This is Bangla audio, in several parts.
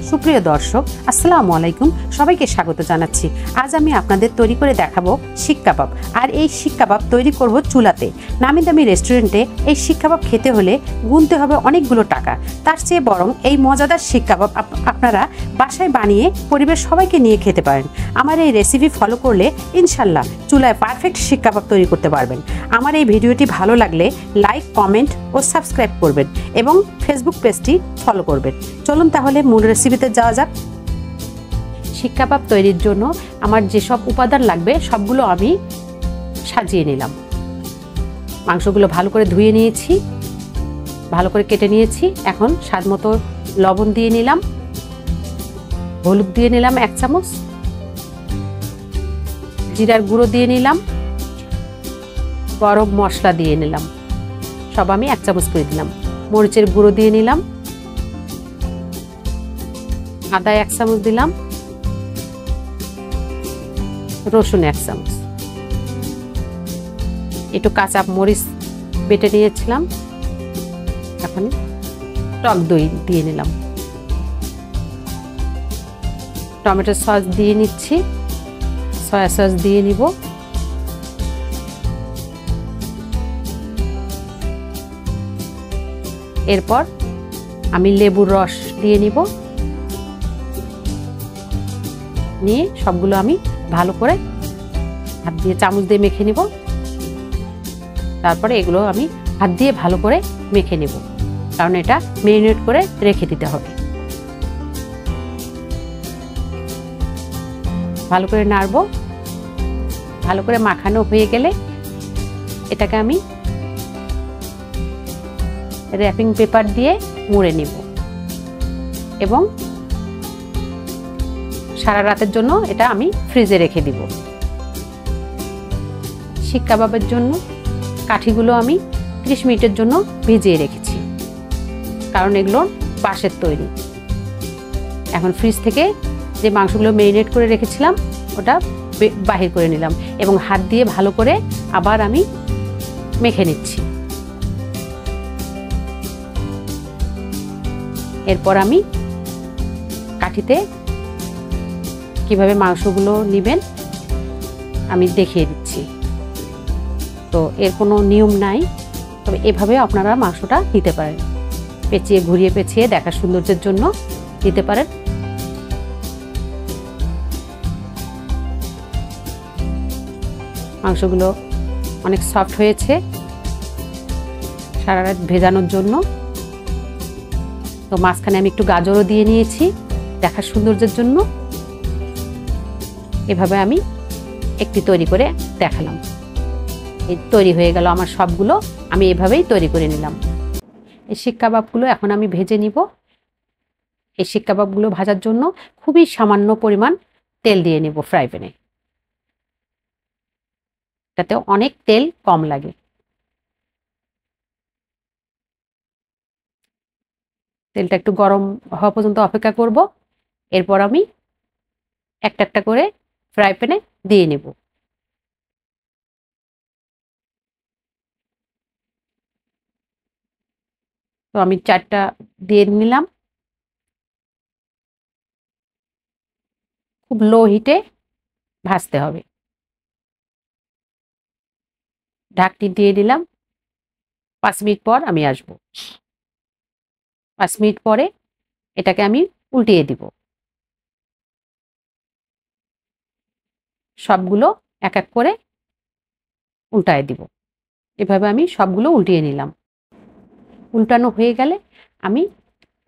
সুপ্রিয় দর্শক, আসসালামু আলাইকুম। সবাইকে স্বাগত জানাচ্ছি। আজ আমি আপনাদের তৈরি করে দেখাবো শিক কাবাব। আর এই শিক কাবাব তৈরি করব চুলাতে। নামি দামি রেস্টুরেন্টে এই শিক কাবাব খেতে হলে গুনতে হবে অনেকগুলো টাকা। তার চেয়ে বরং এই মজাদার শিক কাবাব আপনারা বাসায় বানিয়ে পরিবেশ সবাইকে নিয়ে খেতে পারেন। আমার এই রেসিপি ফলো করলে ইনশাল্লাহ চুলায় পারফেক্ট শিক কাবাব তৈরি করতে পারবেন। আমার এই ভিডিওটি ভালো লাগলে লাইক, কমেন্ট ও সাবস্ক্রাইব করবেন এবং ফেসবুক পেজটি ফলো করবেন। চলুন তাহলে মূল রেসিপিতে যাওয়া যাক। শিক কাবাব তৈরির জন্য আমার যেসব উপাদান লাগবে সবগুলো আমি সাজিয়ে নিলাম। মাংসগুলো ভালো করে ধুয়ে নিয়েছি, ভালো করে কেটে নিয়েছি। এখন স্বাদ মতো লবণ দিয়ে নিলাম, হলুদ দিয়ে নিলাম 1 চামচ, জিরার গুঁড়ো দিয়ে নিলাম, গরম মশলা দিয়ে নিলাম, সব আমি 1 চামচ করে দিলাম। মরিচের গুঁড়ো দিয়ে নিলাম, আদা 1 চামচ দিলাম, রসুন 1 চামচ, একটু কাঁচা মরিচ বেটে নিয়েছিলাম। এখন টক দই দিয়ে নিলাম, টমেটো সস দিয়ে নিচ্ছি, সয়া সস দিয়ে নিব, এরপর আমি লেবুর রস দিয়ে নিব। নিয়ে সবগুলো আমি ভালো করে হাত দিয়ে চামচ দিয়ে মেখে নিব। তারপরে এগুলো আমি হাত দিয়ে ভালো করে মেখে নেব, কারণ এটা ম্যারিনেট করে রেখে দিতে হবে। ভালো করে নাড়ব। ভালো করে মাখানো হয়ে গেলে এটাকে আমি র্যাপিং পেপার দিয়ে মুড়ে নিব এবং সারা রাতের জন্য এটা আমি ফ্রিজে রেখে দিব। শিক কাবাবের জন্য কাঠিগুলো আমি 30 মিনিটের জন্য ভিজিয়ে রেখেছি, কারণ এগুলো বাঁশের তৈরি। এখন ফ্রিজ থেকে যে মাংসগুলো ম্যারিনেট করে রেখেছিলাম ওটা বাহির করে নিলাম এবং হাত দিয়ে ভালো করে আবার আমি মেখে নিচ্ছি। এরপর আমি কাঠিতে কিভাবে মাংসগুলো নেবেন আমি দেখিয়ে দিচ্ছি। তো এর কোনো নিয়ম নাই, তবে এভাবে আপনারা মাংসটা নিতে পারেন। পেঁচিয়ে ঘুরিয়ে পেঁচিয়ে দেখার সৌন্দর্যের জন্য দিতে পারেন। মাংসগুলো অনেক সফট হয়েছে সারা রাত ভেজানোর জন্য। তো মাঝখানে আমি একটু গাজরও দিয়ে নিয়েছি দেখার সৌন্দর্যের জন্য। এভাবে আমি একটি তৈরি করে দেখালাম। এই তৈরি হয়ে গেল আমার সবগুলো। আমি এভাবেই তৈরি করে নিলাম। এই শিক কাবাবগুলো এখন আমি ভেজে নিব। এই শিক কাবাবগুলো ভাজার জন্য খুবই সামান্য পরিমাণ তেল দিয়ে নিব ফ্রাই প্যানে, তাতে অনেক তেল কম লাগে। তেলটা একটু গরম হওয়া পর্যন্ত অপেক্ষা করব। এরপর আমি একটা একটা করে ফ্রাই প্যানে দিয়ে নেব। তো আমি 4টা দিয়ে নিলাম। খুব লো হিটে ভাজতে হবে। ঢাকনি দিয়ে দিলাম। 5 মিনিট পর আমি আসব। 5 মিনিট পরে এটাকে আমি উল্টিয়ে দিব। সবগুলো এক এক করে উল্টায় দিব। এভাবে আমি সবগুলো উল্টিয়ে নিলাম। উল্টানো হয়ে গেলে আমি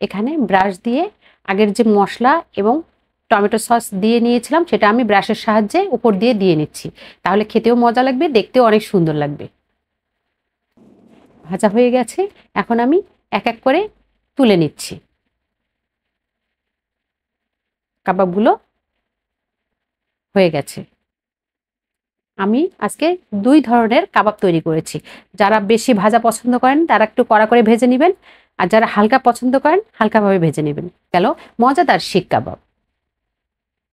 এখানে ব্রাশ দিয়ে আগের যে মশলা এবং টমেটো সস দিয়ে নিয়েছিলাম সেটা আমি ব্রাশের সাহায্যে উপর দিয়ে দিয়ে নিচ্ছি। তাহলে খেতেও মজা লাগবে, দেখতেও অনেক সুন্দর লাগবে। ভাজা হয়ে গেছে। এখন আমি এক এক করে তুলে নিচ্ছি। কাবাবগুলো হয়ে গেছে। আমি আজকে 2 ধরনের কাবাব তৈরি করেছি। যারা বেশি ভাজা পছন্দ করেন তারা একটু কড়া করে ভেজে নেবেন, আর যারা হালকা পছন্দ করেন হালকাভাবে ভেজে নেবেন। গেল মজাদার শিক কাবাব।